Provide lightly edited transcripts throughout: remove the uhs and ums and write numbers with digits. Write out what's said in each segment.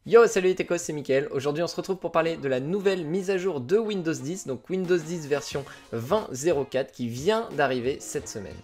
Yo, salut les techos, c'est Mickaël. Aujourd'hui, on se retrouve pour parler de la nouvelle mise à jour de Windows 10, donc Windows 10 version 20.04 qui vient d'arriver cette semaine.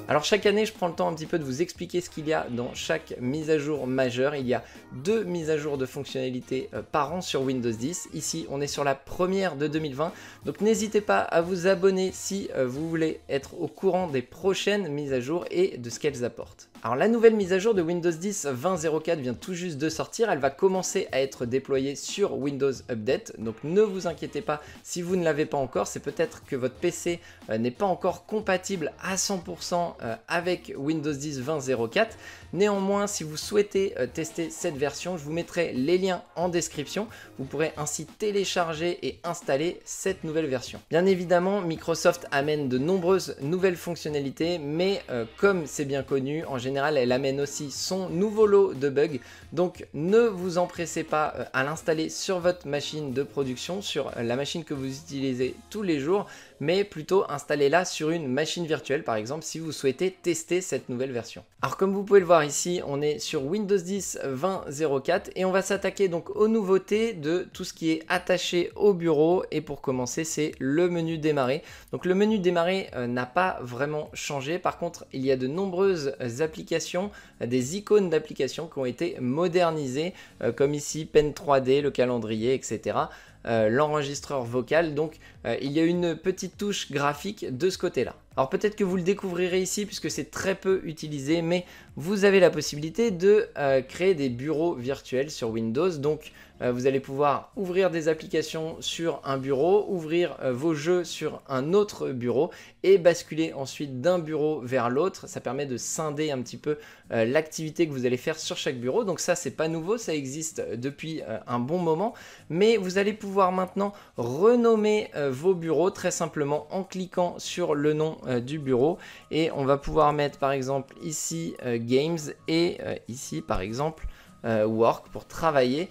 Alors chaque année, je prends le temps un petit peu de vous expliquer ce qu'il y a dans chaque mise à jour majeure. Il y a 2 mises à jour de fonctionnalités par an sur Windows 10. Ici, on est sur la première de 2020. Donc n'hésitez pas à vous abonner si vous voulez être au courant des prochaines mises à jour et de ce qu'elles apportent. Alors la nouvelle mise à jour de Windows 10 20.04 vient tout juste de sortir. Elle va commencer à être déployée sur Windows Update. Donc ne vous inquiétez pas si vous ne l'avez pas encore. C'est peut-être que votre PC n'est pas encore compatible à 100% avec Windows 10 20.04. Néanmoins, si vous souhaitez tester cette version, je vous mettrai les liens en description. Vous pourrez ainsi télécharger et installer cette nouvelle version. Bien évidemment, Microsoft amène de nombreuses nouvelles fonctionnalités, mais comme c'est bien connu, en général, elle amène aussi son nouveau lot de bugs. Donc ne vous empressez pas à l'installer sur votre machine de production, sur la machine que vous utilisez tous les jours, mais plutôt installez-la sur une machine virtuelle, par exemple, si vous souhaitez tester cette nouvelle version. Alors comme vous pouvez le voir ici, on est sur Windows 10 20.04 et on va s'attaquer donc aux nouveautés de tout ce qui est attaché au bureau. Et pour commencer, c'est le menu démarrer. Donc le menu démarrer n'a pas vraiment changé. Par contre, il y a de nombreuses applications, des icônes d'applications qui ont été modernisées, comme ici Pen 3D, le calendrier, etc. L'enregistreur vocal, donc il y a une petite touche graphique de ce côté-là. Alors peut-être que vous le découvrirez ici puisque c'est très peu utilisé, mais vous avez la possibilité de créer des bureaux virtuels sur Windows. Donc vous allez pouvoir ouvrir des applications sur un bureau, ouvrir vos jeux sur un autre bureau et basculer ensuite d'un bureau vers l'autre. Ça permet de scinder un petit peu l'activité que vous allez faire sur chaque bureau. Donc ça, c'est pas nouveau, ça existe depuis un bon moment, mais vous allez pouvoir maintenant renommer vos bureaux très simplement en cliquant sur le nom du bureau, et on va pouvoir mettre par exemple ici Games et ici par exemple Work pour travailler.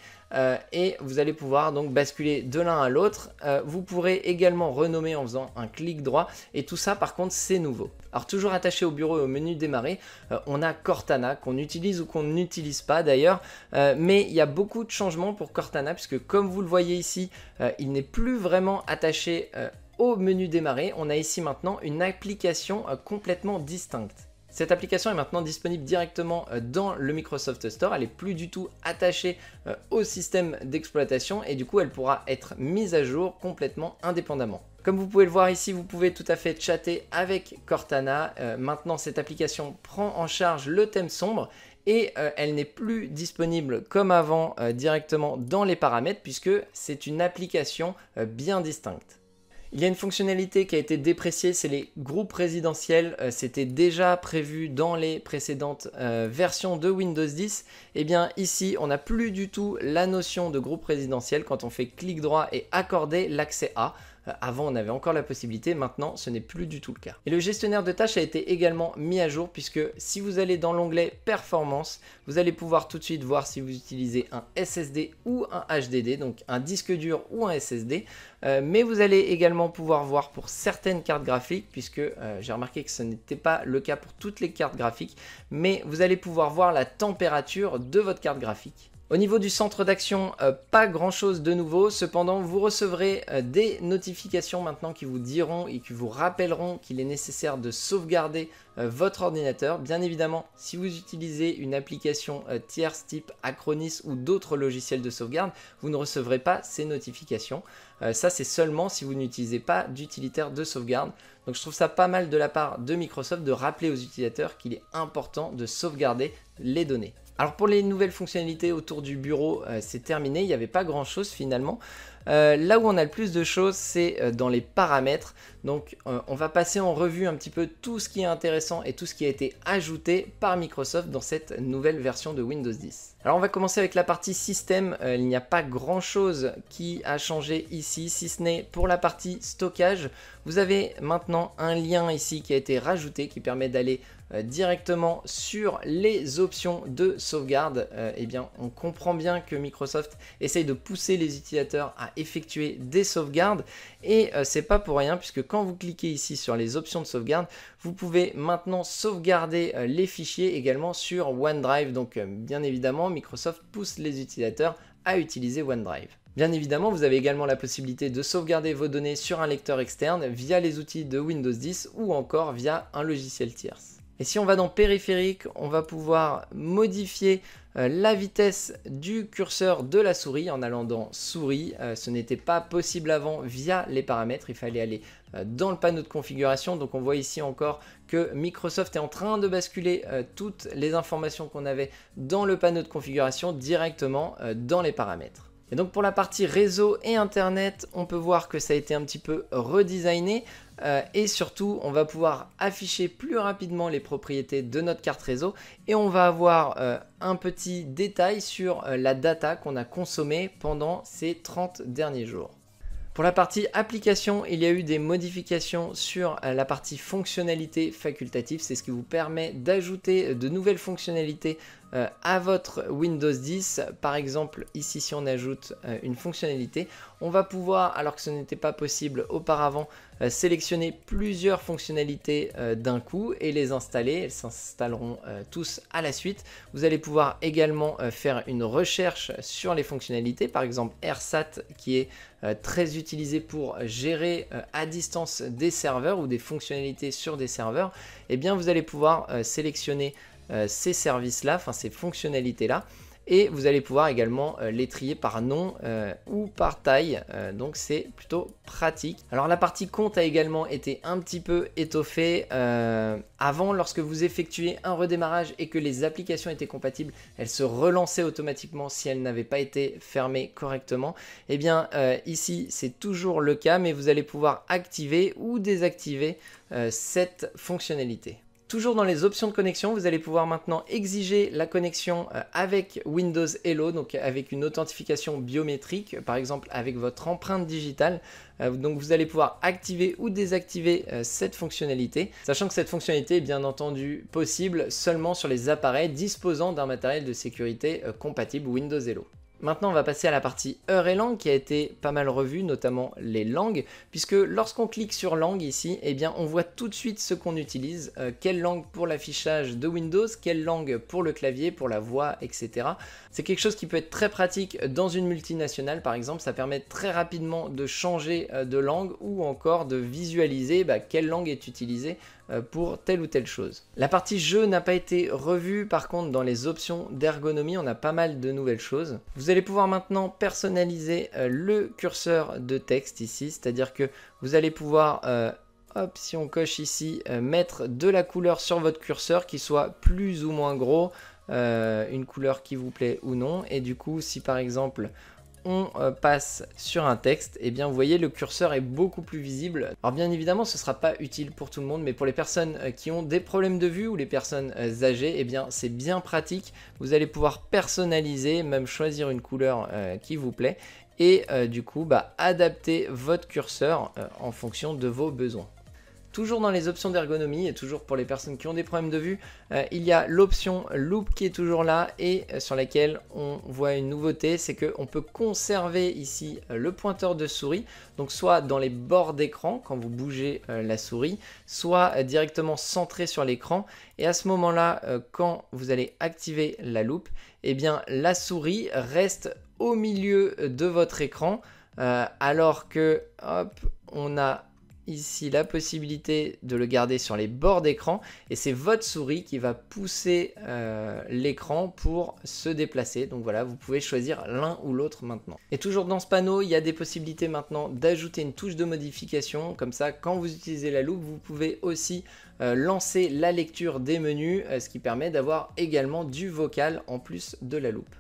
Et vous allez pouvoir donc basculer de l'un à l'autre. Vous pourrez également renommer en faisant un clic droit, et tout ça par contre c'est nouveau. Alors toujours attaché au bureau et au menu démarrer, on a Cortana qu'on utilise ou qu'on n'utilise pas d'ailleurs, mais il y a beaucoup de changements pour Cortana puisque comme vous le voyez ici, il n'est plus vraiment attaché au menu démarrer. On a ici maintenant une application complètement distincte. Cette application est maintenant disponible directement dans le Microsoft Store. Elle n'est plus du tout attachée au système d'exploitation et du coup elle pourra être mise à jour complètement indépendamment. Comme vous pouvez le voir ici, vous pouvez tout à fait chatter avec Cortana. Maintenant cette application prend en charge le thème sombre et elle n'est plus disponible comme avant directement dans les paramètres puisque c'est une application bien distincte. Il y a une fonctionnalité qui a été dépréciée, c'est les groupes résidentiels. C'était déjà prévu dans les précédentes versions de Windows 10. Et bien ici, on n'a plus du tout la notion de groupe résidentiel quand on fait clic droit et accorder l'accès à. Avant, on avait encore la possibilité, maintenant, ce n'est plus du tout le cas. Et le gestionnaire de tâches a été également mis à jour puisque si vous allez dans l'onglet Performance, vous allez pouvoir tout de suite voir si vous utilisez un SSD ou un HDD, donc un disque dur ou un SSD. Mais vous allez également pouvoir voir pour certaines cartes graphiques, puisque j'ai remarqué que ce n'était pas le cas pour toutes les cartes graphiques, mais vous allez pouvoir voir la température de votre carte graphique. Au niveau du centre d'action, pas grand chose de nouveau, cependant vous recevrez des notifications maintenant qui vous diront et qui vous rappelleront qu'il est nécessaire de sauvegarder votre ordinateur. Bien évidemment, si vous utilisez une application tierce type Acronis ou d'autres logiciels de sauvegarde, vous ne recevrez pas ces notifications. Ça c'est seulement si vous n'utilisez pas d'utilitaire de sauvegarde. Donc je trouve ça pas mal de la part de Microsoft de rappeler aux utilisateurs qu'il est important de sauvegarder les données. Alors pour les nouvelles fonctionnalités autour du bureau, c'est terminé, il n'y avait pas grand chose finalement. Là où on a le plus de choses, c'est dans les paramètres. Donc on va passer en revue un petit peu tout ce qui est intéressant et tout ce qui a été ajouté par Microsoft dans cette nouvelle version de Windows 10. Alors on va commencer avec la partie système. Il n'y a pas grand chose qui a changé ici, si ce n'est pour la partie stockage. Vous avez maintenant un lien ici qui a été rajouté qui permet d'aller directement sur les options de sauvegarde. Eh bien, on comprend bien que Microsoft essaye de pousser les utilisateurs à effectuer des sauvegardes et c'est pas pour rien puisque quand vous cliquez ici sur les options de sauvegarde, vous pouvez maintenant sauvegarder les fichiers également sur OneDrive. Donc bien évidemment, Microsoft pousse les utilisateurs à utiliser OneDrive. Bien évidemment, vous avez également la possibilité de sauvegarder vos données sur un lecteur externe via les outils de Windows 10 ou encore via un logiciel tierce. Et si on va dans périphérique, on va pouvoir modifier la vitesse du curseur de la souris en allant dans souris. Ce n'était pas possible avant via les paramètres, il fallait aller dans le panneau de configuration. Donc on voit ici encore que Microsoft est en train de basculer toutes les informations qu'on avait dans le panneau de configuration directement dans les paramètres. Et donc pour la partie réseau et internet, on peut voir que ça a été un petit peu redesigné et surtout on va pouvoir afficher plus rapidement les propriétés de notre carte réseau et on va avoir un petit détail sur la data qu'on a consommée pendant ces 30 derniers jours. Pour la partie application, il y a eu des modifications sur la partie fonctionnalité facultative. C'est ce qui vous permet d'ajouter de nouvelles fonctionnalités à votre Windows 10. Par exemple, ici, si on ajoute une fonctionnalité, on va pouvoir, alors que ce n'était pas possible auparavant, sélectionner plusieurs fonctionnalités d'un coup et les installer. Elles s'installeront tous à la suite. Vous allez pouvoir également faire une recherche sur les fonctionnalités, par exemple AirSat qui est très utilisé pour gérer à distance des serveurs ou des fonctionnalités sur des serveurs. Et bien vous allez pouvoir sélectionner ces services-là, enfin ces fonctionnalités-là. Et vous allez pouvoir également les trier par nom ou par taille, donc c'est plutôt pratique. Alors la partie compte a également été un petit peu étoffée. Avant, lorsque vous effectuez un redémarrage et que les applications étaient compatibles, elles se relançaient automatiquement si elles n'avaient pas été fermées correctement. Et bien ici c'est toujours le cas, mais vous allez pouvoir activer ou désactiver cette fonctionnalité. Toujours dans les options de connexion, vous allez pouvoir maintenant exiger la connexion avec Windows Hello, donc avec une authentification biométrique, par exemple avec votre empreinte digitale. Donc vous allez pouvoir activer ou désactiver cette fonctionnalité, sachant que cette fonctionnalité est bien entendu possible seulement sur les appareils disposant d'un matériel de sécurité compatible Windows Hello. Maintenant, on va passer à la partie heures et langues qui a été pas mal revue, notamment les langues, puisque lorsqu'on clique sur langue ici, eh bien, on voit tout de suite ce qu'on utilise, quelle langue pour l'affichage de Windows, quelle langue pour le clavier, pour la voix, etc. C'est quelque chose qui peut être très pratique dans une multinationale, par exemple, ça permet très rapidement de changer de langue ou encore de visualiser quelle langue est utilisée pour telle ou telle chose. La partie jeu n'a pas été revue, par contre dans les options d'ergonomie on a pas mal de nouvelles choses. Vous allez pouvoir maintenant personnaliser le curseur de texte ici, c'est-à-dire que vous allez pouvoir hop, si on coche ici, mettre de la couleur sur votre curseur qui soit plus ou moins gros, une couleur qui vous plaît ou non, et du coup si par exemple on passe sur un texte, et bien vous voyez le curseur est beaucoup plus visible. Alors bien évidemment ce ne sera pas utile pour tout le monde, mais pour les personnes qui ont des problèmes de vue ou les personnes âgées, et bien c'est bien pratique. Vous allez pouvoir personnaliser, même choisir une couleur qui vous plaît et du coup adapter votre curseur en fonction de vos besoins. Toujours dans les options d'ergonomie et toujours pour les personnes qui ont des problèmes de vue, il y a l'option Loop qui est toujours là et sur laquelle on voit une nouveauté, c'est qu'on peut conserver ici le pointeur de souris, donc soit dans les bords d'écran quand vous bougez la souris, soit directement centré sur l'écran. Et à ce moment-là, quand vous allez activer la loupe, eh bien la souris reste au milieu de votre écran, alors que hop, on a ici la possibilité de le garder sur les bords d'écran et c'est votre souris qui va pousser l'écran pour se déplacer. Donc voilà, vous pouvez choisir l'un ou l'autre maintenant. Et toujours dans ce panneau, il y a des possibilités maintenant d'ajouter une touche de modification. Comme ça, quand vous utilisez la loupe, vous pouvez aussi lancer la lecture des menus, ce qui permet d'avoir également du vocal en plus de la loupe.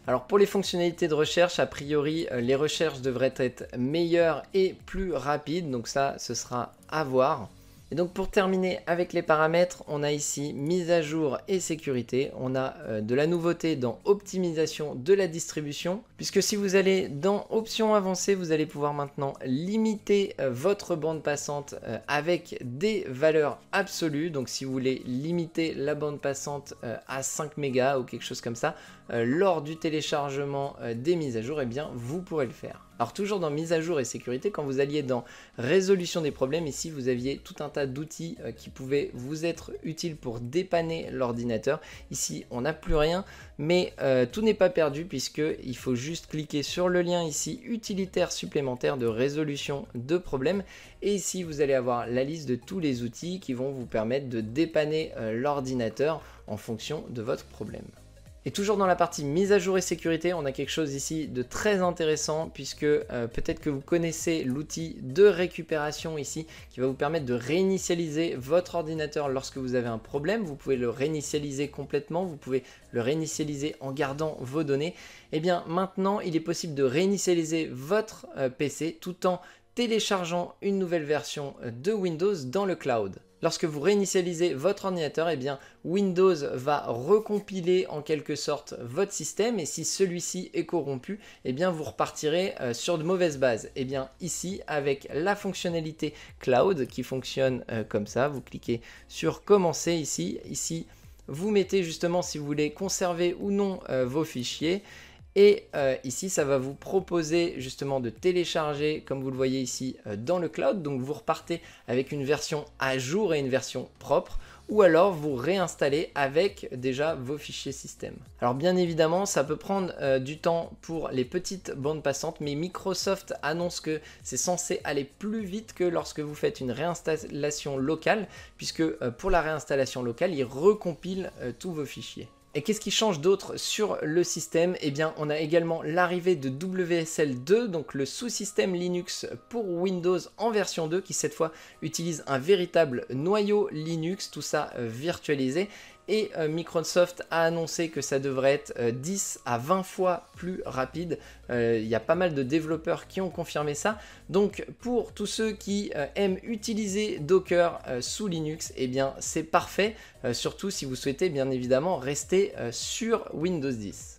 Alors pour les fonctionnalités de recherche, a priori les recherches devraient être meilleures et plus rapides, donc ça ce sera à voir. Et donc pour terminer avec les paramètres, on a ici mise à jour et sécurité. On a de la nouveauté dans optimisation de la distribution, puisque si vous allez dans options avancées, vous allez pouvoir maintenant limiter votre bande passante avec des valeurs absolues. Donc si vous voulez limiter la bande passante à 5 mégas ou quelque chose comme ça, lors du téléchargement des mises à jour, eh bien vous pourrez le faire. Alors toujours dans mise à jour et sécurité, quand vous alliez dans résolution des problèmes, ici vous aviez tout un tas d'outils qui pouvaient vous être utiles pour dépanner l'ordinateur. Ici on n'a plus rien, mais tout n'est pas perdu puisqu'il faut juste cliquer sur le lien ici, utilitaire supplémentaire de résolution de problèmes. Et ici vous allez avoir la liste de tous les outils qui vont vous permettre de dépanner l'ordinateur en fonction de votre problème. Et toujours dans la partie mise à jour et sécurité, on a quelque chose ici de très intéressant puisque peut-être que vous connaissez l'outil de récupération ici qui va vous permettre de réinitialiser votre ordinateur lorsque vous avez un problème. Vous pouvez le réinitialiser complètement, vous pouvez le réinitialiser en gardant vos données. Et bien maintenant, il est possible de réinitialiser votre PC tout en téléchargeant une nouvelle version de Windows dans le cloud. Lorsque vous réinitialisez votre ordinateur, eh bien Windows va recompiler en quelque sorte votre système et si celui-ci est corrompu, eh bien vous repartirez sur de mauvaises bases. Et bien ici, avec la fonctionnalité cloud qui fonctionne comme ça, vous cliquez sur commencer ici vous mettez justement si vous voulez conserver ou non vos fichiers. Et ici, ça va vous proposer justement de télécharger, comme vous le voyez ici, dans le cloud. Donc vous repartez avec une version à jour et une version propre. Ou alors vous réinstallez avec déjà vos fichiers système. Alors bien évidemment, ça peut prendre du temps pour les petites bandes passantes. Mais Microsoft annonce que c'est censé aller plus vite que lorsque vous faites une réinstallation locale. Puisque pour la réinstallation locale, il recompile tous vos fichiers. Et qu'est-ce qui change d'autre sur le système? Eh bien, on a également l'arrivée de WSL2, donc le sous-système Linux pour Windows en version 2, qui cette fois utilise un véritable noyau Linux, tout ça virtualisé. Et Microsoft a annoncé que ça devrait être 10 à 20 fois plus rapide. Il y a pas mal de développeurs qui ont confirmé ça. Donc pour tous ceux qui aiment utiliser Docker sous Linux, eh bien c'est parfait. Surtout si vous souhaitez bien évidemment rester sur Windows 10.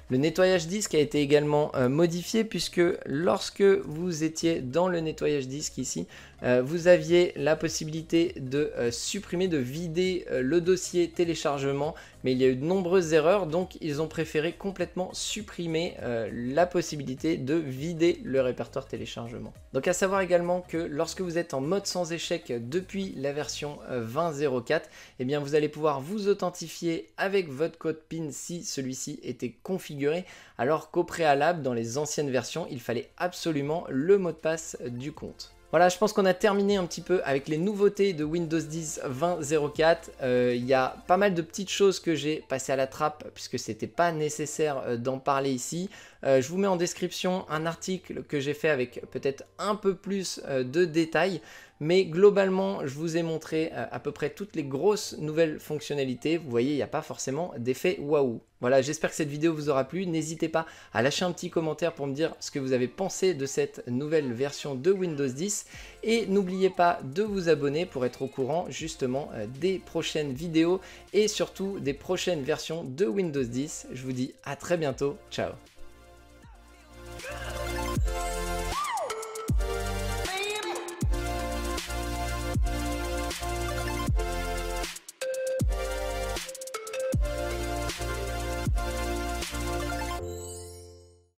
Le nettoyage disque a été également modifié puisque lorsque vous étiez dans le nettoyage disque ici, vous aviez la possibilité de supprimer, de vider le dossier téléchargement, mais il y a eu de nombreuses erreurs, donc ils ont préféré complètement supprimer la possibilité de vider le répertoire téléchargement. Donc à savoir également que lorsque vous êtes en mode sans échec depuis la version 20.04, eh bien vous allez pouvoir vous authentifier avec votre code PIN si celui-ci était configuré, alors qu'au préalable, dans les anciennes versions, il fallait absolument le mot de passe du compte. Voilà, je pense qu'on a terminé un petit peu avec les nouveautés de Windows 10 20.04. Il y a pas mal de petites choses que j'ai passées à la trappe puisque c'était pas nécessaire d'en parler ici. Je vous mets en description un article que j'ai fait avec peut-être un peu plus de détails. Mais globalement, je vous ai montré à peu près toutes les grosses nouvelles fonctionnalités. Vous voyez, il n'y a pas forcément d'effet waouh. Voilà, j'espère que cette vidéo vous aura plu. N'hésitez pas à lâcher un petit commentaire pour me dire ce que vous avez pensé de cette nouvelle version de Windows 10. Et n'oubliez pas de vous abonner pour être au courant justement des prochaines vidéos et surtout des prochaines versions de Windows 10. Je vous dis à très bientôt. Ciao.